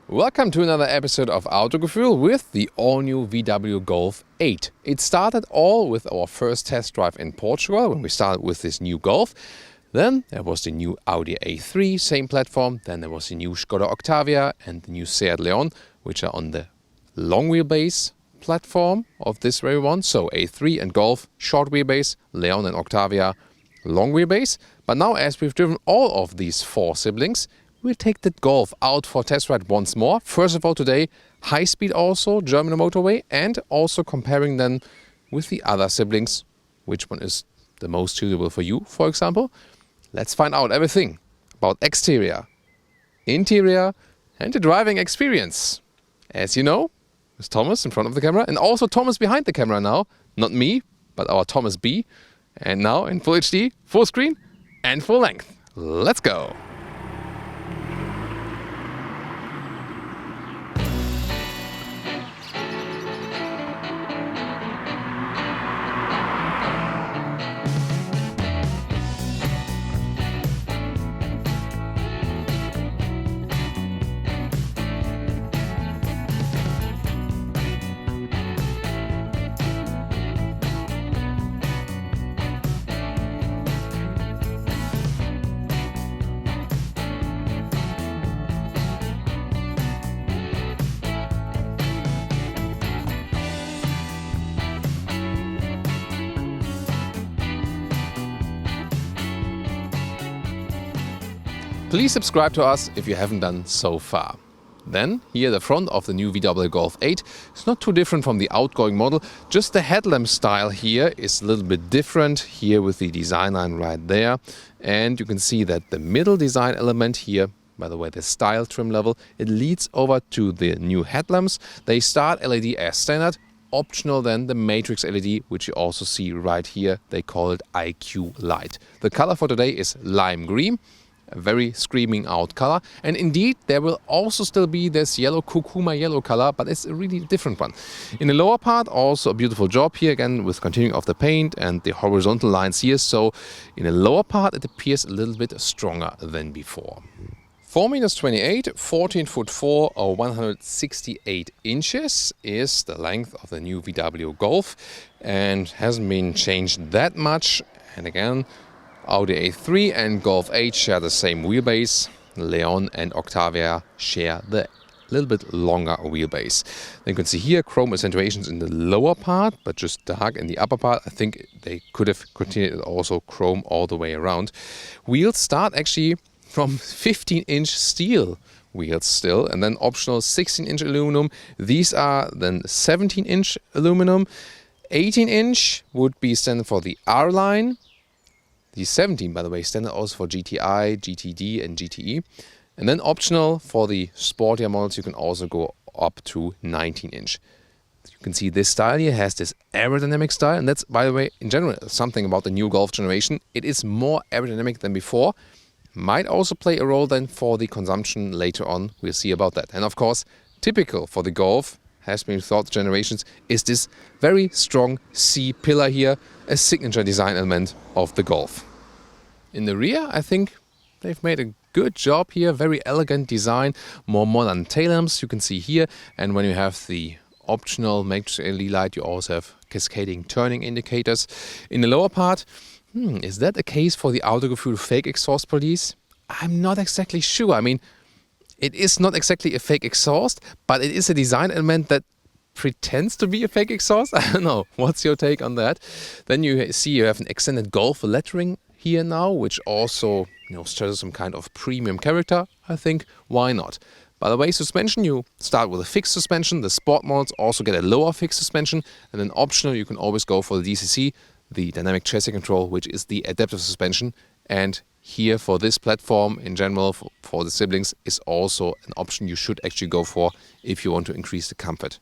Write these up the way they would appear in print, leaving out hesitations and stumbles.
Welcome to another episode of Autogefühl with the all-new VW Golf 8. It started all with our first test drive in Portugal when we started with this new Golf. Then there was the new Audi A3, same platform. Then there was the new Skoda Octavia and the new Seat Leon, which are on the long wheelbase platform of this very one. So A3 and Golf, short wheelbase, Leon and Octavia, long wheelbase. But now as we've driven all of these four siblings, we'll take the Golf out for test ride once more. First of all today, high speed also, German motorway, and also comparing them with the other siblings. Which one is the most suitable for you, for example? Let's find out everything about exterior, interior, and the driving experience. As you know, it's Thomas in front of the camera, and also Thomas behind the camera now. Not me, but our Thomas B. And now in full HD, full screen, and full length. Let's go! Please subscribe to us if you haven't done so far. Then, here the front of the new VW Golf 8 is not too different from the outgoing model, just the headlamp style here is a little bit different, here with the design line right there. And you can see that the middle design element here, by the way, the style trim level, it leads over to the new headlamps. They start LED as standard, optional then the matrix LED, which you also see right here. They call it IQ Light. The color for today is lime green. A very screaming out color, and indeed there will also still be this yellow kurkuma yellow color, but it's a really different one. In the lower part also a beautiful job here again with continuing of the paint and the horizontal lines here, so in the lower part it appears a little bit stronger than before. 4 meters 28, 14 foot 4 or 168 inches is the length of the new VW Golf and hasn't been changed that much. And again, Audi A3 and Golf 8 share the same wheelbase. Leon and Octavia share the little bit longer wheelbase. Then you can see here chrome accentuations in the lower part, but just dark in the upper part. I think they could have continued also chrome all the way around. Wheels start actually from 15-inch steel wheels still, and then optional 16-inch aluminum. These are then 17-inch aluminum. 18-inch would be standard for the R line. The 17, by the way, standard also for GTI, GTD and GTE. And then optional for the sportier models, you can also go up to 19-inch. You can see this style here has this aerodynamic style. And that's, by the way, in general, something about the new Golf generation. It is more aerodynamic than before. Might also play a role then for the consumption later on. We'll see about that. And of course, typical for the Golf, has been throughout the generations, is this very strong C pillar here, a signature design element of the Golf. In the rear, I think they've made a good job here, very elegant design, more modern tail lamps you can see here, and when you have the optional matrix LED light, you also have cascading turning indicators. In the lower part, is that the case for the Autogefühl fake exhaust police? I'm not exactly sure. I mean, it is not exactly a fake exhaust, but it is a design element that pretends to be a fake exhaust. I don't know. What's your take on that? Then you see you have an extended Golf lettering here now, which also stresses some kind of premium character. I think why not? By the way, suspension, you start with a fixed suspension. The sport models also get a lower fixed suspension, and then optional you can always go for the DCC, the dynamic chassis control, which is the adaptive suspension. And here for this platform in general, for the siblings, is also an option you should actually go for if you want to increase the comfort.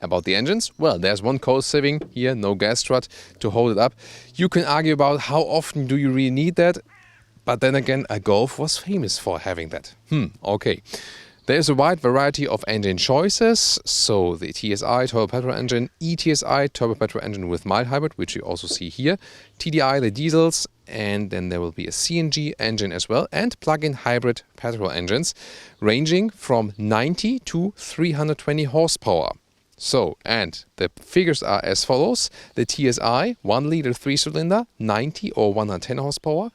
About the engines, well, there's one cold saving here, no gas strut to hold it up. You can argue about how often do you really need that, but then again, a Golf was famous for having that. Okay. There's a wide variety of engine choices, so the TSI turbo petrol engine, eTSI turbo petrol engine with mild hybrid, which you also see here, TDI the diesels, and then there will be a CNG engine as well, and plug-in hybrid petrol engines ranging from 90 to 320 horsepower. So, and the figures are as follows: the TSI 1 liter 3-cylinder, 90 or 110 horsepower.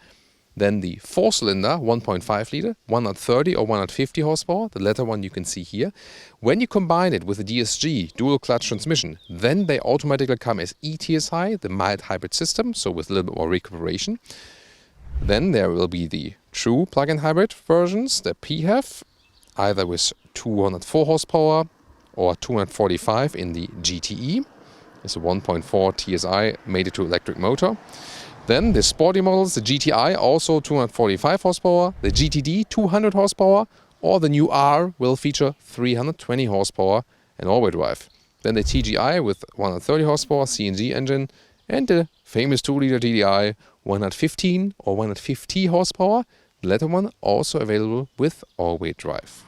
Then the 4-cylinder 1.5 liter, 130 or 150 horsepower. The latter one you can see here. When you combine it with the Dsg dual clutch transmission, then they automatically come as eTSI, the mild hybrid system, so with a little bit more recuperation. Then there will be the true plug-in hybrid versions, the PHEV, either with 204 horsepower or 245 in the GTE. It's a 1.4 TSI mated to electric motor. Then the sporty models, the GTI, also 245 horsepower, the GTD 200 horsepower, or the new R will feature 320 horsepower and all-wheel drive. Then the TGI with 130 horsepower CNG engine, and the famous 2-liter TDI 115 or 150 horsepower, the latter one also available with all-wheel drive.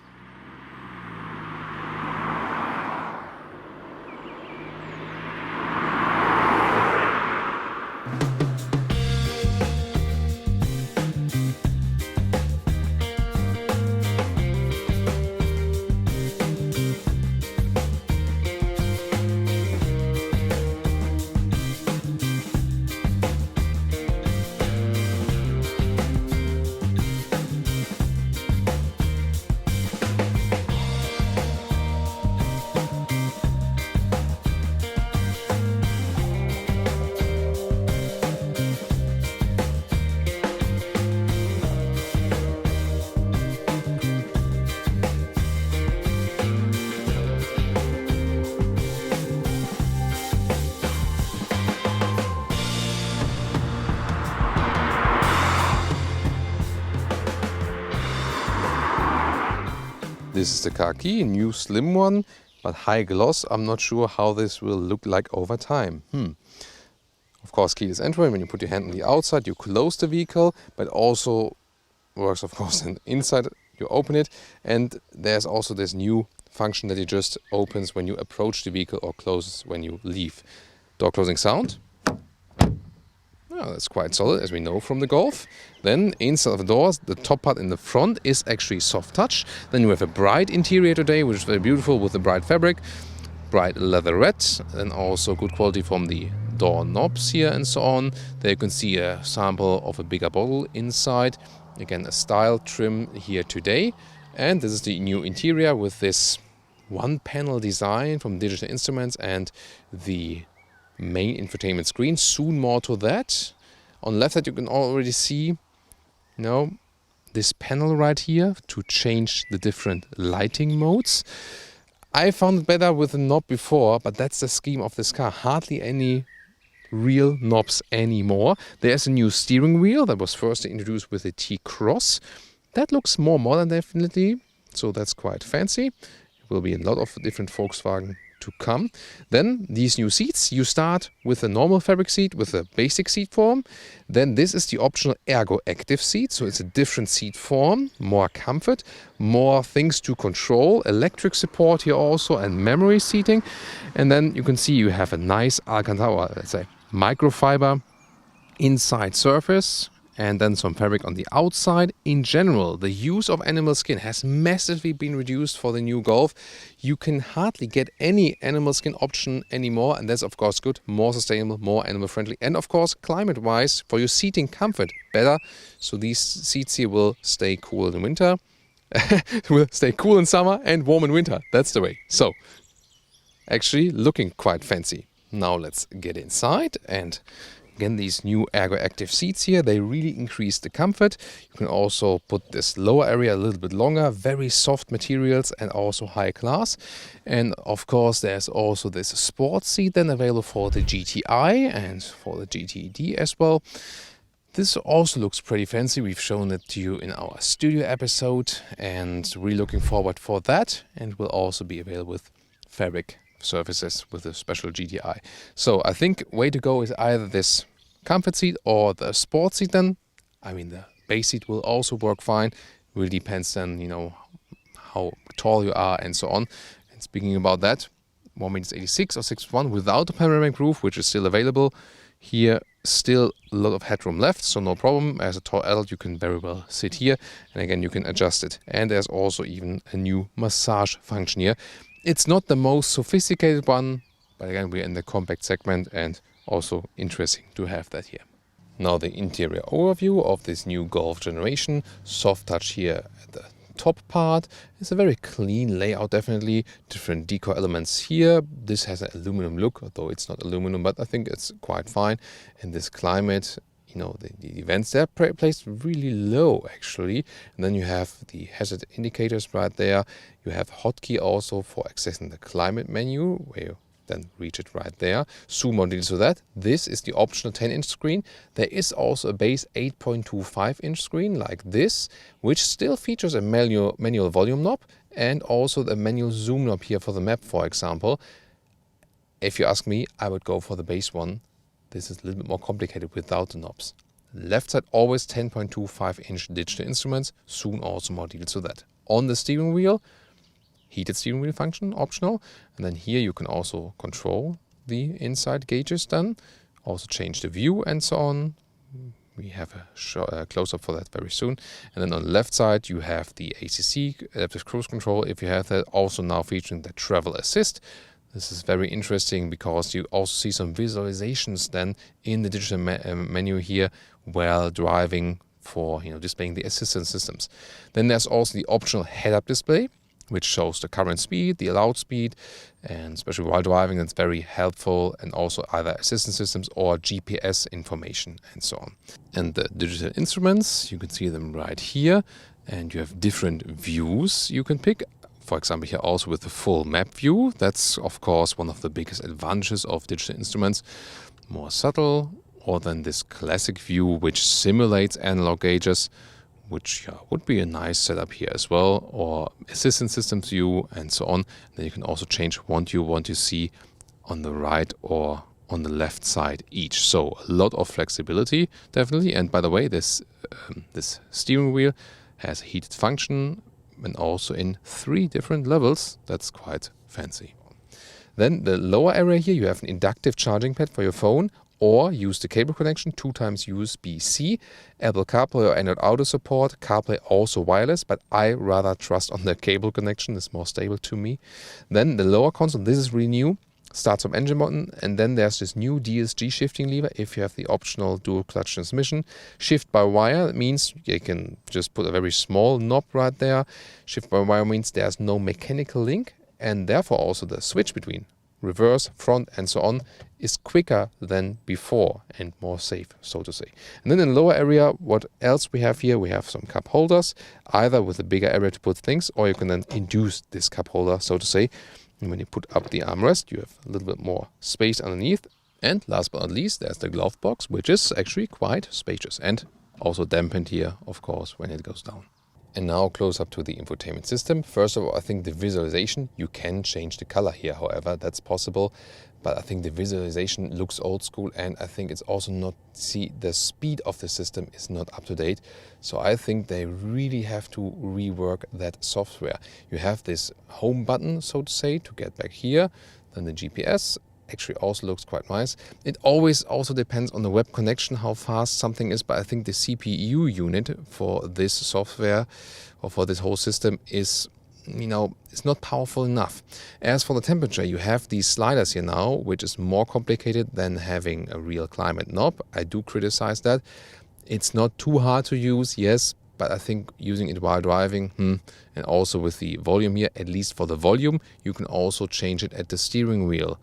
This is the car key, a new slim one, but high gloss. I'm not sure how this will look like over time. Of course, keyless entry. When you put your hand on the outside, you close the vehicle, but also works, of course, inside. You open it, and there's also this new function that it just opens when you approach the vehicle or closes when you leave. Door closing sound. Oh, that's quite solid, as we know from the Golf. Then inside of the doors, the top part in the front is actually soft touch. Then you have a bright interior today, which is very beautiful with the bright fabric, bright leatherette, and also good quality from the door knobs here and so on. There you can see a sample of a bigger bottle inside. Again, a style trim here today. And this is the new interior with this one-panel design from Digital Instruments and the main infotainment screen. Soon more to that. On the left side you can already see this panel right here to change the different lighting modes. I found it better with a knob before, but that's the scheme of this car. Hardly any real knobs anymore. There's a new steering wheel that was first introduced with the T-Cross. That looks more modern definitely, so that's quite fancy. It will be a lot of different Volkswagen to come. Then these new seats, you start with a normal fabric seat with a basic seat form. Then this is the optional Ergo Active seat, so it's a different seat form, more comfort, more things to control, electric support here also, and memory seating. And then you can see you have a nice Alcantara, let's say microfiber inside surface, and then some fabric on the outside. In general, the use of animal skin has massively been reduced for the new Golf. You can hardly get any animal skin option anymore, and that's of course good, more sustainable, more animal friendly, and of course climate wise for your seating comfort better. So these seats here will stay cool in winter, will stay cool in summer and warm in winter. That's the way. So actually looking quite fancy. Now let's get inside, and again, these new Ergo Active seats here, they really increase the comfort. You can also put this lower area a little bit longer, very soft materials and also high class. And of course, there's also this sports seat then available for the GTI and for the GTD as well. This also looks pretty fancy. We've shown it to you in our studio episode and really looking forward for that. And will also be available with fabric surfaces with a special GTI. So I think way to go is either this comfort seat or the sports seat then. I mean, the base seat will also work fine. Really depends then, how tall you are, and so on. And speaking about that, 1m86 or 6'1" without the panoramic roof, which is still available. Here, still a lot of headroom left, so no problem. As a tall adult, you can very well sit here, and again, you can adjust it. And there's also even a new massage function here. It's not the most sophisticated one, but again, we're in the compact segment, and also interesting to have that here. Now the interior overview of this new Golf generation. Soft touch here at the top part. It's a very clean layout, definitely. Different decor elements here. This has an aluminum look, although it's not aluminum, but I think it's quite fine. And this climate, you know, the vents, they're placed really low actually. And then you have the hazard indicators right there. You have hotkey also for accessing the climate menu, where you then reach it right there. Zoom more details to that. This is the optional 10-inch screen. There is also a base 8.25-inch screen like this, which still features a manual volume knob and also the manual zoom knob here for the map, for example. If you ask me, I would go for the base one. This is a little bit more complicated without the knobs. Left side always 10.25-inch digital instruments. Soon also more details to that. On the steering wheel, heated steering wheel function, optional. And then here you can also control the inside gauges then. Also change the view and so on. We have a close-up for that very soon. And then on the left side you have the ACC, adaptive cruise control, if you have that. Also now featuring the travel assist. This is very interesting because you also see some visualizations then in the digital menu here while driving for, you know, displaying the assistance systems. Then there's also the optional head-up display, which shows the current speed, the allowed speed, and especially while driving, that's very helpful, and also either assistance systems or GPS information and so on. And the digital instruments, you can see them right here, and you have different views you can pick. For example, here also with the full map view. That's of course one of the biggest advantages of digital instruments. More subtle, or then this classic view, which simulates analog gauges, which would be a nice setup here as well, or assistance systems view and so on. Then you can also change what you want to see on the right or on the left side each. So a lot of flexibility, definitely. And by the way, this steering wheel has a heated function and also in 3 different levels. That's quite fancy. Then the lower area here, you have an inductive charging pad for your phone, or use the cable connection, 2 times USB-C, Apple CarPlay or Android Auto support, CarPlay also wireless, but I rather trust on the cable connection, it's more stable to me. Then the lower console, this is really new, starts from engine button, and then there's this new Dsg shifting lever if you have the optional dual clutch transmission. Shift by wire, that means you can just put a very small knob right there. Shift by wire means there's no mechanical link, and therefore also the switch between reverse, front and so on is quicker than before and more safe, so to say. And then in the lower area, what else we have here? We have some cup holders, either with a bigger area to put things, or you can then induce this cup holder, so to say. And when you put up the armrest, you have a little bit more space underneath. And last but not least, there's the glove box, which is actually quite spacious and also dampened here, of course, when it goes down. And now close up to the infotainment system. First of all, I think the visualization, you can change the color here, however, that's possible. But I think the visualization looks old school, and I think it's also not, the speed of the system is not up to date. So I think they really have to rework that software. You have this home button, so to say, to get back here. Then the GPS actually also looks quite nice. It always also depends on the web connection, how fast something is, but I think the CPU unit for this software or for this whole system is, you know, it's not powerful enough. As for the temperature, you have these sliders here now, which is more complicated than having a real climate knob. I do criticize that. It's not too hard to use, yes, but I think using it while driving, and also with the volume here, at least for the volume, you can also change it at the steering wheel.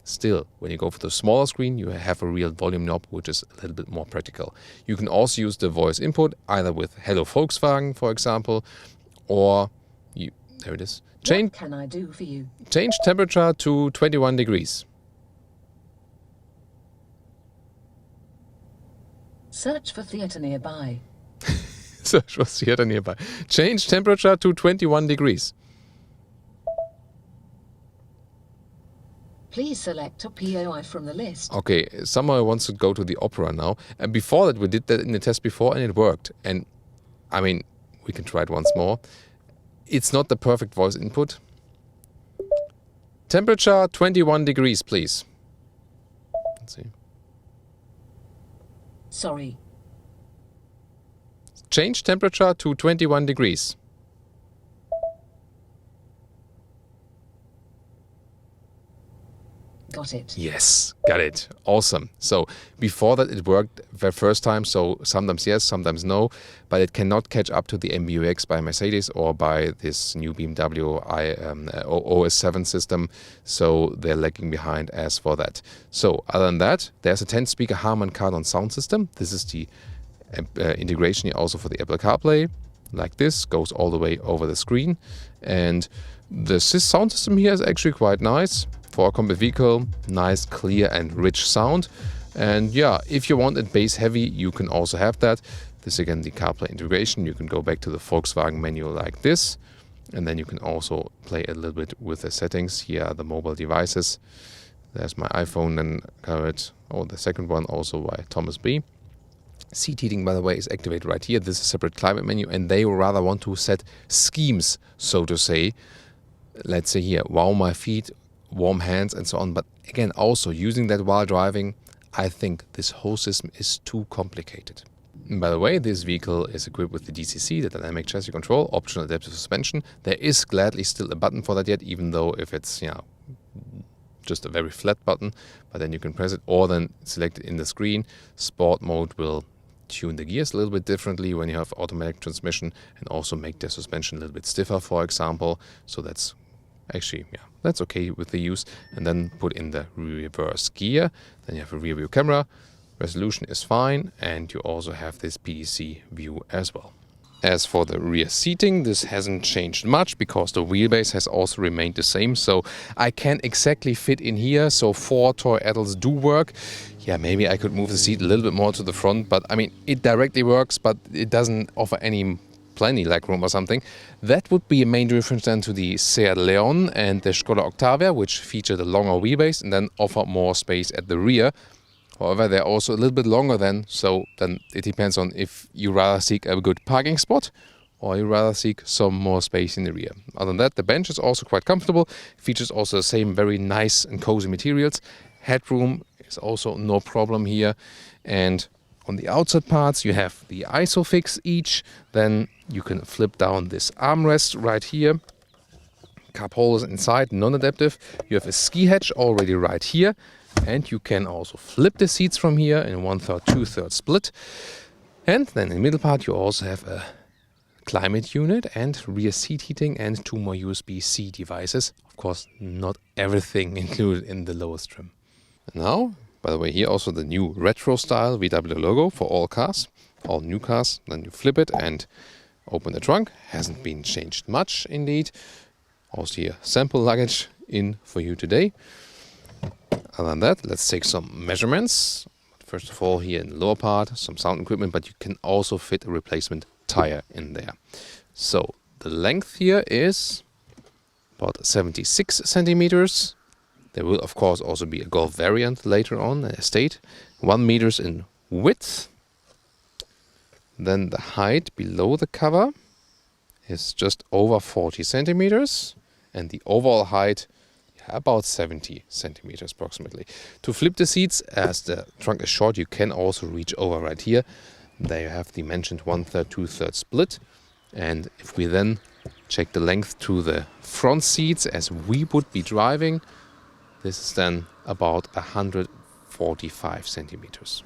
Still, when you go for the smaller screen, you have a real volume knob, which is a little bit more practical. You can also use the voice input, either with Hello Volkswagen, for example, or there it is. What can I do for you? Change temperature to 21 degrees. Search for theatre nearby. Search for theatre nearby. Change temperature to 21 degrees. Please select a POI from the list. Okay, someone wants to go to the opera now. And before that, we did that in the test before and it worked. And I mean, we can try it once more. it's not the perfect voice input. Temperature 21 degrees, please. Let's see. Sorry. Change temperature to 21 degrees. Got it. Yes, got it. Awesome. So before that it worked the first time, so sometimes yes, sometimes no, but it cannot catch up to the MBUX by Mercedes or by this new BMW OS7 system, so they're lagging behind as for that. So other than that, there's a 10-speaker Harman Kardon sound system. This is the integration here also for the Apple CarPlay. Like this, goes all the way over the screen. And the sound system here is actually quite nice. For a compact vehicle, nice, clear and rich sound. And yeah, if you want it bass heavy, you can also have that. This again, the CarPlay integration. You can go back to the Volkswagen menu like this. And then you can also play a little bit with the settings. Here are the mobile devices. There's my iPhone and covered. Oh, the second one also by Thomas B. Seat heating, by the way, is activated right here. This is a separate climate menu, and they rather want to set schemes, so to say. Let's say here, warm my feet, warm hands, and so on. But again, also using that while driving, I think this whole system is too complicated. And by the way, this vehicle is equipped with the DCC, the Dynamic Chassis Control, optional adaptive suspension. There is gladly still a button for that yet, even though if it's, just a very flat button, but then you can press it or then select it in the screen. Sport mode will tune the gears a little bit differently when you have automatic transmission and also make the suspension a little bit stiffer, for example. So that's actually, that's okay with the use. And then put in the reverse gear. Then you have a rear view camera. Resolution is fine. And you also have this PDC view as well. As for the rear seating, this hasn't changed much because the wheelbase has also remained the same. So I can exactly fit in here. So 4 toy adults do work. Yeah, maybe I could move the seat a little bit more to the front, but I mean, it directly works, but it doesn't offer plenty legroom or something. That would be a main difference then to the Seat Leon and the Skoda Octavia, which feature the longer wheelbase and then offer more space at the rear. However, they're also a little bit longer so then it depends on if you rather seek a good parking spot or you rather seek some more space in the rear. Other than that, the bench is also quite comfortable. Features also the same very nice and cozy materials. Headroom is also no problem here. And on the outside parts, you have the ISOFIX each. Then you can flip down this armrest right here. Cup holders inside, non-adaptive. You have a ski hatch already right here. And you can also flip the seats from here in 1/3, 2/3 split. And then in the middle part, you also have a climate unit and rear seat heating and 2 more USB-C devices. Of course, not everything included in the lowest trim. And now, by the way, here also the new retro style VW logo for all cars, all new cars. Then you flip it and open the trunk. Hasn't been changed much indeed. Also here, sample luggage in for you today. Other than that, let's take some measurements. First of all, here in the lower part, some sound equipment, but you can also fit a replacement tire in there. So the length here is about 76 centimeters. There will, of course, also be a Golf variant later on, a Estate. 1 meter in width. Then the height below the cover is just over 40 centimeters. And the overall height about 70 centimeters approximately. To flip the seats, as the trunk is short, you can also reach over right here. There you have the mentioned 1/3, 2/3 split. And if we then check the length to the front seats as we would be driving, this is then about 145 centimeters.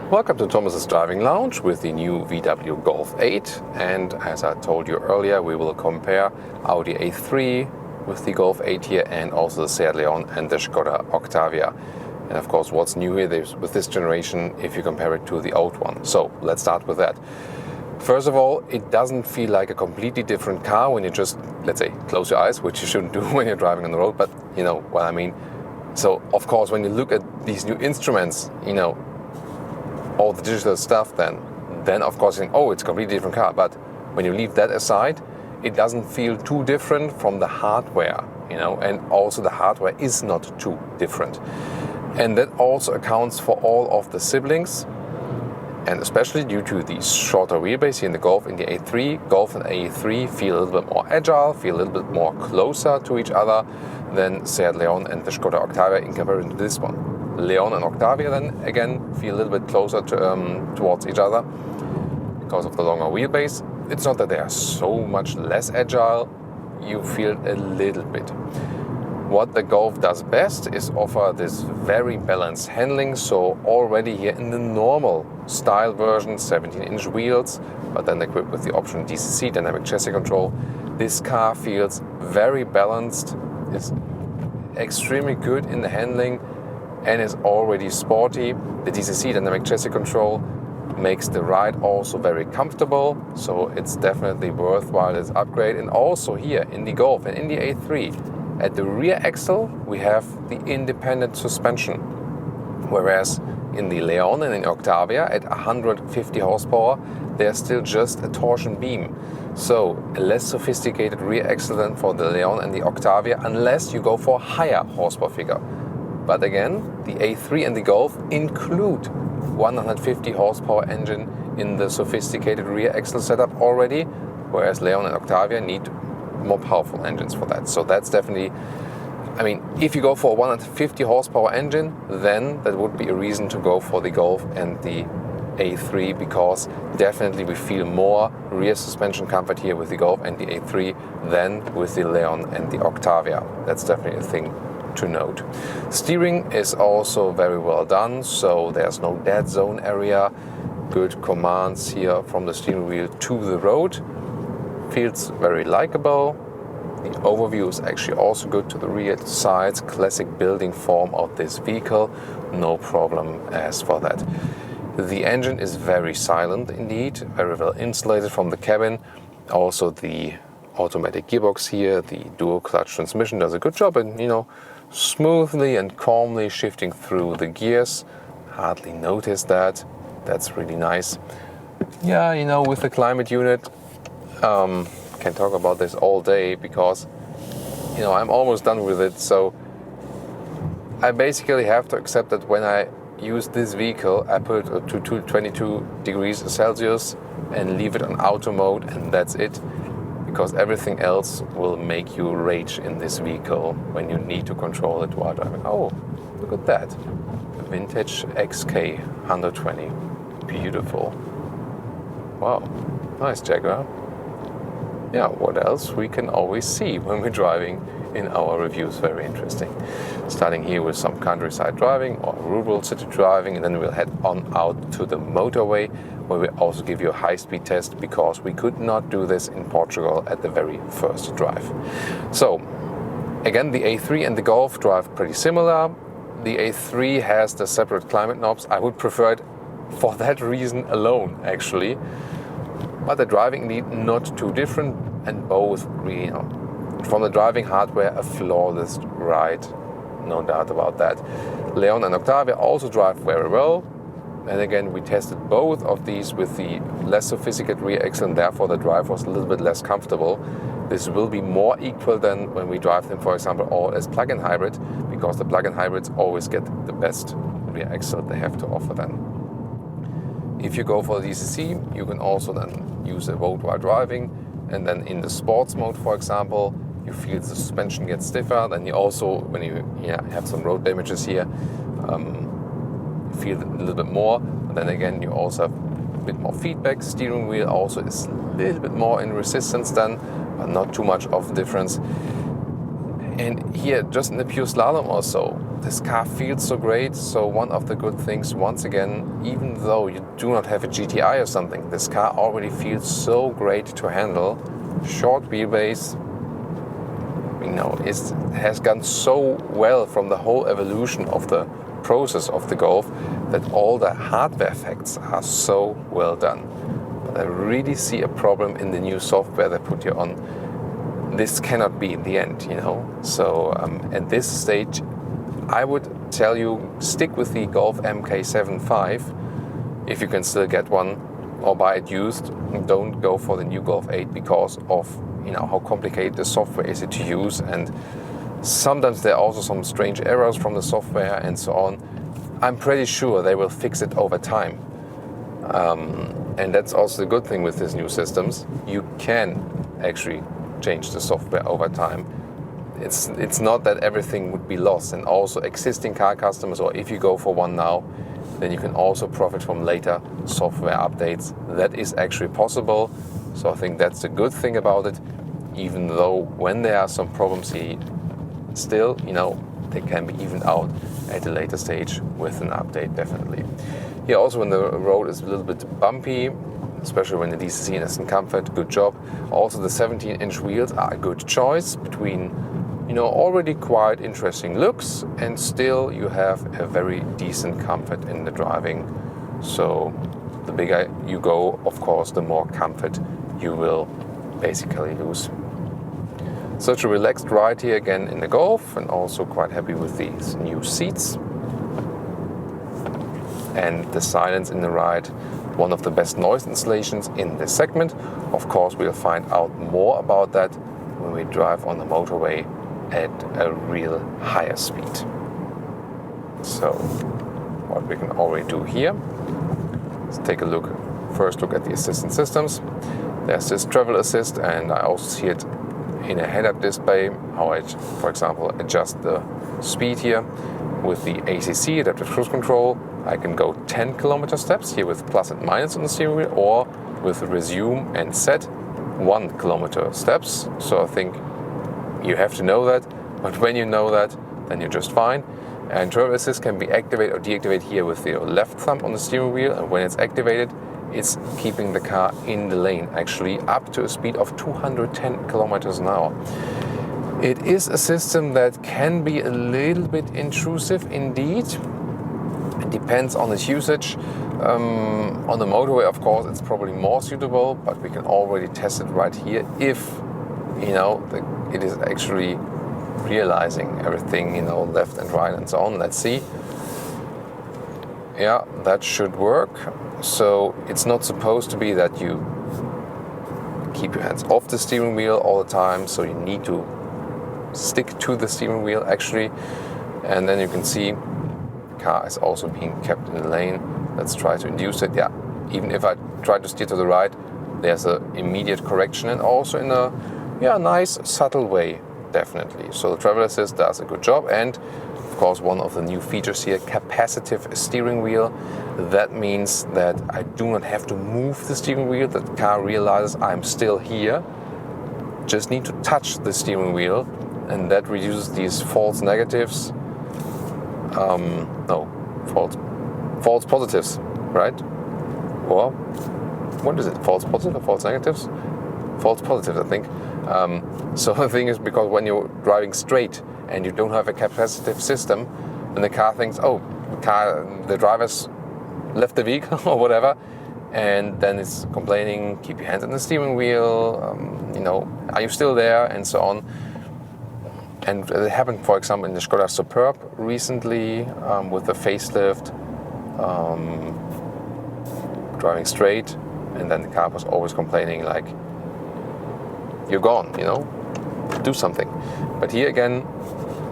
Welcome to Thomas's Driving Lounge with the new VW Golf 8, and as I told you earlier, we will compare Audi A3 with the Golf 8 here and also the Seat Leon and the Skoda Octavia. And of course, what's new here with this generation if you compare it to the old one. So let's start with that. First of all, it doesn't feel like a completely different car when you just, let's say, close your eyes, which you shouldn't do when you're driving on the road, but you know what I mean. So of course, when you look at these new instruments, all the digital stuff, then of course you think, oh, it's a completely different car. But when you leave that aside, it doesn't feel too different from the hardware you know, and also the hardware is not too different. And that also accounts for all of the siblings, and especially due to the shorter wheelbase here in the Golf and the A3, Golf and A3 feel a little bit more agile, feel a little bit more closer to each other than Seat Leon and the Skoda Octavia in comparison to this one. Leon and Octavia then again feel a little bit closer to, towards each other because of the longer wheelbase. It's not that they are so much less agile, you feel a little bit. What the Golf does best is offer this very balanced handling, so already here in the normal style version, 17-inch wheels, but then equipped with the option DCC, dynamic chassis control, this car feels very balanced, is extremely good in the handling, and is already sporty. The DCC, dynamic chassis control, makes the ride also very comfortable, so it's definitely worthwhile this upgrade. And also here in the Golf and in the A3, at the rear axle we have the independent suspension, whereas in the Leon and in Octavia at 150 horsepower there's still just a torsion beam. So a less sophisticated rear axle than for the Leon and the Octavia, unless you go for a higher horsepower figure. But again, the A3 and the Golf include 150 horsepower engine in the sophisticated rear axle setup already, whereas Leon and Octavia need more powerful engines for that. So that's definitely, I mean, if you go for a 150 horsepower engine, then that would be a reason to go for the Golf and the A3, because definitely we feel more rear suspension comfort here with the Golf and the A3 than with the Leon and the Octavia. That's definitely a thing to note. Steering is also very well done, so there's no dead zone area. Good commands here from the steering wheel to the road. Feels very likable. The overview is actually also good to the rear sides, classic building form of this vehicle, no problem as for that. The engine is very silent indeed, very well insulated from the cabin. Also the automatic gearbox here, the dual clutch transmission does a good job and, you know, smoothly and calmly shifting through the gears. Hardly notice that. That's really nice. Yeah, you know, with the climate unit, can talk about this all day because, you know, I'm almost done with it. So I basically have to accept that when I use this vehicle, I put it to 22 degrees Celsius and leave it on auto mode, and that's it. Because everything else will make you rage in this vehicle when you need to control it while driving. Oh, look at that. A vintage XK 120. Beautiful. Wow, nice Jaguar. Yeah, what else we can always see when we're driving in our reviews. Very interesting. Starting here with some countryside driving or rural city driving, and then we'll head on out to the motorway, where we also give you a high-speed test because we could not do this in Portugal at the very first drive. So again, the A3 and the Golf drive pretty similar. The A3 has the separate climate knobs. I would prefer it for that reason alone, actually. But the driving indeed not too different, and both really, you know, from the driving hardware, a flawless ride, no doubt about that. Leon and Octavia also drive very well. And again, we tested both of these with the less sophisticated rear axle, and therefore the drive was a little bit less comfortable. This will be more equal than when we drive them, for example, all as plug-in hybrid, because the plug-in hybrids always get the best rear axle they have to offer then. If you go for the DCC, you can also then use a road while driving, and then in the sports mode, for example, you feel the suspension gets stiffer. Then you also, when you have some road damages here, feel it a little bit more. And then again, you also have a bit more feedback. Steering wheel also is a little bit more in resistance then, but not too much of a difference. And here, just in the pure slalom also, this car feels so great. So one of the good things, once again, even though you do not have a GTI or something, this car already feels so great to handle. Short wheelbase, you know, it has gone so well from the whole evolution of the process of the Golf that all the hardware effects are so well done. But I really see a problem in the new software they put here on. This cannot be in the end, you know. So at this stage, I would tell you stick with the Golf Mk8 if you can still get one, or buy it used. Don't go for the new Golf 8 because of, you know, how complicated the software is to use, and Sometimes there are also some strange errors from the software and so on. I'm pretty sure they will fix it over time. And that's also the good thing with these new systems. You can actually change the software over time. It's not that everything would be lost, and also existing car customers, or if you go for one now, then you can also profit from later software updates. That is actually possible. So I think that's the good thing about it. Even though when there are some problems here, still, they can be evened out at a later stage with an update, definitely. Here also when the road is a little bit bumpy, especially when the DCC isn't comfort, good job. Also the 17-inch wheels are a good choice between, already quite interesting looks, and still you have a very decent comfort in the driving. So the bigger you go, of course, the more comfort you will basically lose. Such a relaxed ride here again in the Golf, and also quite happy with these new seats. And the silence in the ride, one of the best noise installations in this segment. Of course, we'll find out more about that when we drive on the motorway at a real higher speed. So what we can already do here, let's take a first look at the assistance systems. There's this travel assist, and I also see it in a head-up display, how I, for example, adjust the speed here. With the ACC, adaptive cruise control, I can go 10 kilometer steps here with plus and minus on the steering wheel, or with resume and set 1 kilometer steps. So I think you have to know that, but when you know that, then you're just fine. And travel assist can be activated or deactivated here with the left thumb on the steering wheel, and when it's activated, it's keeping the car in the lane, actually up to a speed of 210 kilometers an hour. It is a system that can be a little bit intrusive indeed. It depends on its usage. On the motorway, of course, it's probably more suitable, but we can already test it right here if, it is actually realizing everything, left and right and so on. Let's see. Yeah, that should work. So it's not supposed to be that you keep your hands off the steering wheel all the time, so you need to stick to the steering wheel actually. And then you can see the car is also being kept in the lane. Let's try to induce it. Yeah, even if I try to steer to the right, there's an immediate correction, and also in a nice subtle way, definitely. So the travel assist does a good job. And of course, one of the new features here, capacitive steering wheel. That means that I do not have to move the steering wheel. The car realizes I'm still here. Just need to touch the steering wheel, and that reduces these false negatives. False positives, right? Or what is it? False positive or false negatives? False positives, I think. So the thing is, because when you're driving straight and you don't have a capacitive system, then the car thinks, the driver's left the vehicle or whatever, and then it's complaining, keep your hands on the steering wheel, are you still there, and so on. And it happened, for example, in the Skoda Superb recently with the facelift, driving straight, and then the car was always complaining like, you're gone, do something. But here again,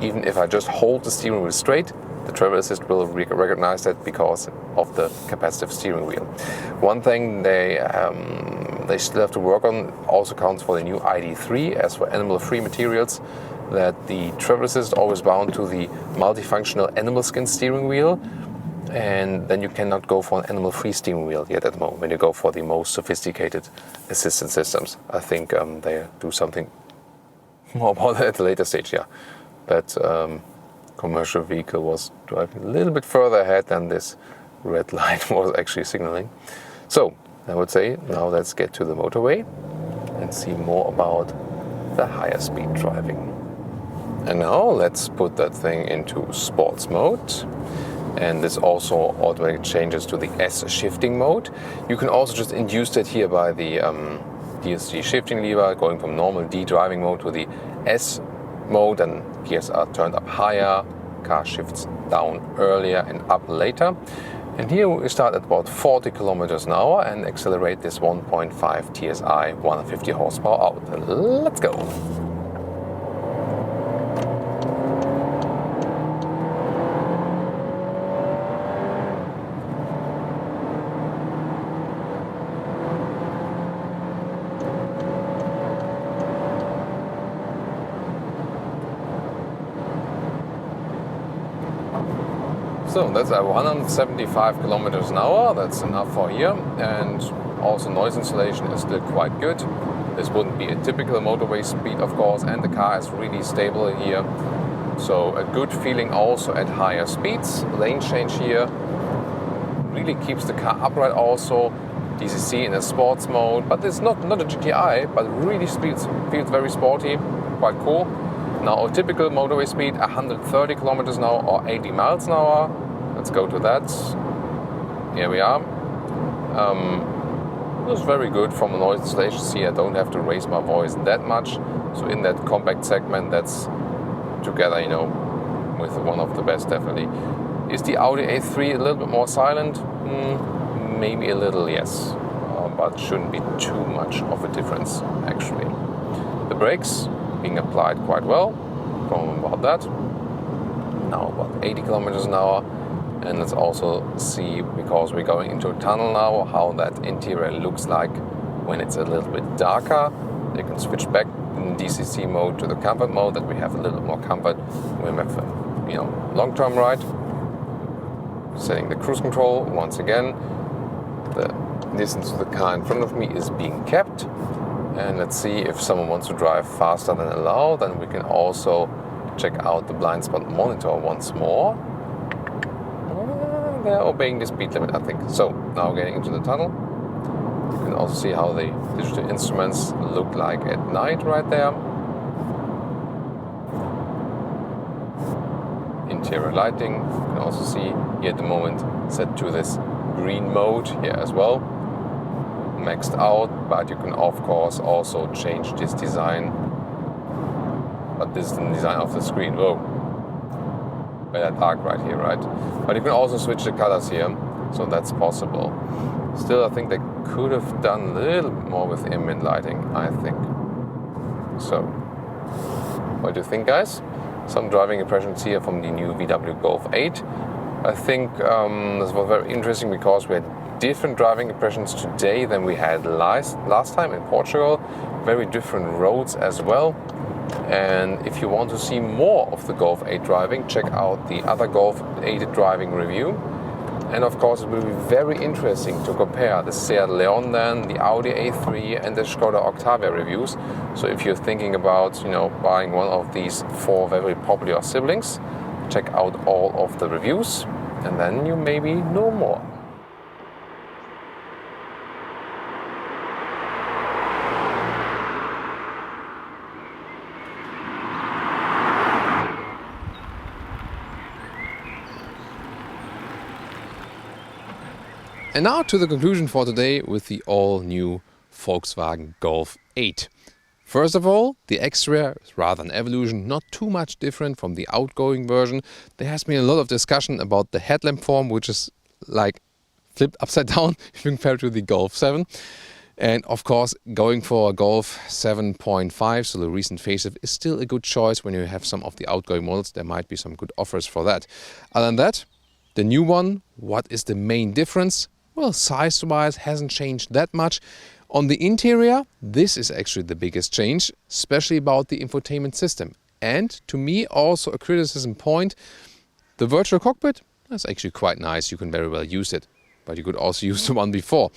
even if I just hold the steering wheel straight, the travel assist will recognize that because of the capacitive steering wheel. One thing they still have to work on also counts for the new ID3, as for animal-free materials, that the travel assist is always bound to the multifunctional animal skin steering wheel, and then you cannot go for an animal-free steering wheel yet at the moment when you go for the most sophisticated assistance systems. I think they do something more about that at a later stage, yeah. But commercial vehicle was driving a little bit further ahead than this red light was actually signaling. So I would say now let's get to the motorway and see more about the higher speed driving. And now let's put that thing into sports mode. And this also automatically changes to the Dsg Shifting mode. You can also just induce that here by the Dsg Shifting lever, going from normal D driving mode to the S mode, and gears are turned up higher, car shifts down earlier and up later. And here we start at about 40 kilometers an hour and accelerate this 1.5 TSI 150 horsepower out. Let's go. So that's at 175 kilometers an hour. That's enough for here. And also noise insulation is still quite good. This wouldn't be a typical motorway speed, of course, and the car is really stable here. So a good feeling also at higher speeds. Lane change here really keeps the car upright also. DCC in a sports mode, but it's not a GTI, but really feels very sporty, quite cool. Now a typical motorway speed, 130 kilometers an hour or 80 miles an hour. Let's go to that. Here we are. It's very good from the noise insulation. See, I don't have to raise my voice that much. So in that compact segment, that's together, you know, with one of the best definitely. Is the Audi A3 a little bit more silent? Maybe a little, yes, but shouldn't be too much of a difference actually. The brakes being applied quite well. Problem about that. Now about 80 kilometers an hour. And let's also see, because we're going into a tunnel now, how that interior looks like when it's a little bit darker. You can switch back in DCC mode to the comfort mode, that we have a little more comfort when we have a, you know, long-term ride. Setting the cruise control once again. The distance to the car in front of me is being kept. And let's see, if someone wants to drive faster than allowed, then we can also check out the blind spot monitor once more. They're obeying the speed limit, I think. So now getting into the tunnel. You can also see how the digital instruments look like at night right there. Interior lighting, you can also see here at the moment set to this green mode here as well. Maxed out, but you can of course also change this design. But this is the design of the screen. Whoa. Very dark right here, right? But you can also switch the colors here, so that's possible. Still, I think they could have done a little bit more with ambient lighting, I think. So, what do you think, guys? Some driving impressions here from the new VW Golf 8. I think this was very interesting because we had different driving impressions today than we had last time in Portugal. Very different roads as well. And if you want to see more of the Golf 8 driving, check out the other Golf 8 driving review. And of course it will be very interesting to compare the Seat Leon then, the Audi A3 and the Skoda Octavia reviews. So if you're thinking about, you know, buying one of these 4 very popular siblings, check out all of the reviews and then you maybe know more. And now to the conclusion for today with the all-new Volkswagen Golf 8. First of all, the exterior is rather an evolution, not too much different from the outgoing version. There has been a lot of discussion about the headlamp form, which is like flipped upside down compared to the Golf 7. And of course, going for a Golf 7.5, so the recent facelift, is still a good choice when you have some of the outgoing models. There might be some good offers for that. Other than that, the new one, what is the main difference? Well, size-wise hasn't changed that much. On the interior, this is actually the biggest change, especially about the infotainment system. And to me, also a criticism point, the virtual cockpit, that's actually quite nice. You can very well use it, but you could also use the one before.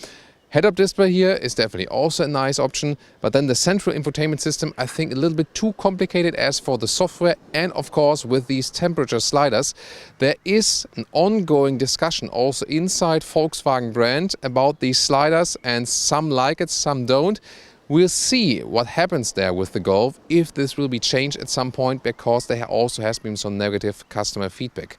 Head-up display here is definitely also a nice option, but then the central infotainment system, I think a little bit too complicated as for the software, and of course with these temperature sliders. There is an ongoing discussion also inside Volkswagen brand about these sliders, and some like it, some don't. We'll see what happens there with the Golf, if this will be changed at some point, because there also has been some negative customer feedback.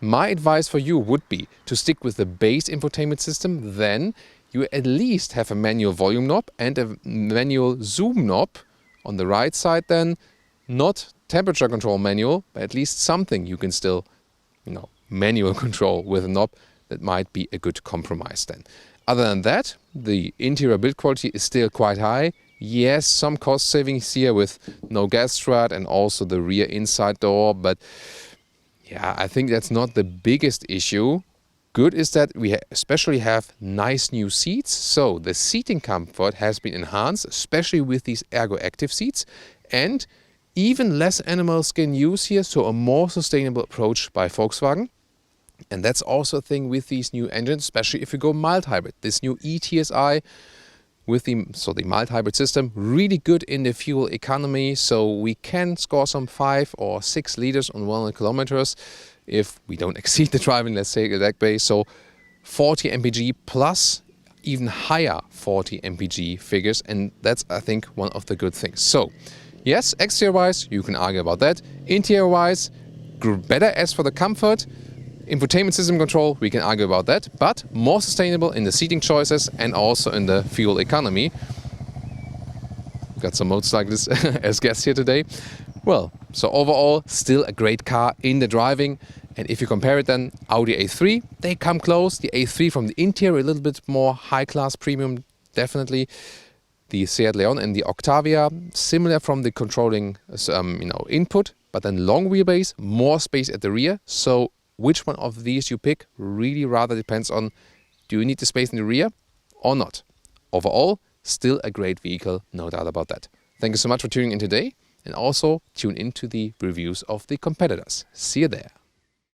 My advice for you would be to stick with the base infotainment system, then you at least have a manual volume knob and a manual zoom knob on the right side then. Not temperature control manual, but at least something you can still, you know, manual control with a knob. That might be a good compromise then. Other than that, the interior build quality is still quite high. Yes, some cost savings here with no gas strut and also the rear inside door, but yeah, I think that's not the biggest issue. Good is that we especially have nice new seats, so the seating comfort has been enhanced, especially with these ergo active seats, and even less animal skin use here, so a more sustainable approach by Volkswagen. And that's also a thing with these new engines, especially if you go mild hybrid. This new eTSI with the mild hybrid system, really good in the fuel economy. So we can score some 5 or 6 liters on 100 kilometers if we don't exceed the driving, let's say, that way. So 40 mpg plus even higher 40 mpg figures. And that's, I think, one of the good things. So yes, exterior-wise, you can argue about that. Interior-wise, better as for the comfort. Infotainment system control, we can argue about that, but more sustainable in the seating choices and also in the fuel economy. Got some motorcyclists as guests here today. Well, so overall, still a great car in the driving. And if you compare it then, Audi A3, they come close. The A3 from the interior, a little bit more high-class premium, definitely. The Seat Leon and the Octavia, similar from the controlling input, but then long wheelbase, more space at the rear. So which one of these you pick really rather depends on, do you need the space in the rear or not? Overall, still a great vehicle, no doubt about that. Thank you so much for tuning in today, and also tune into the reviews of the competitors. See you there.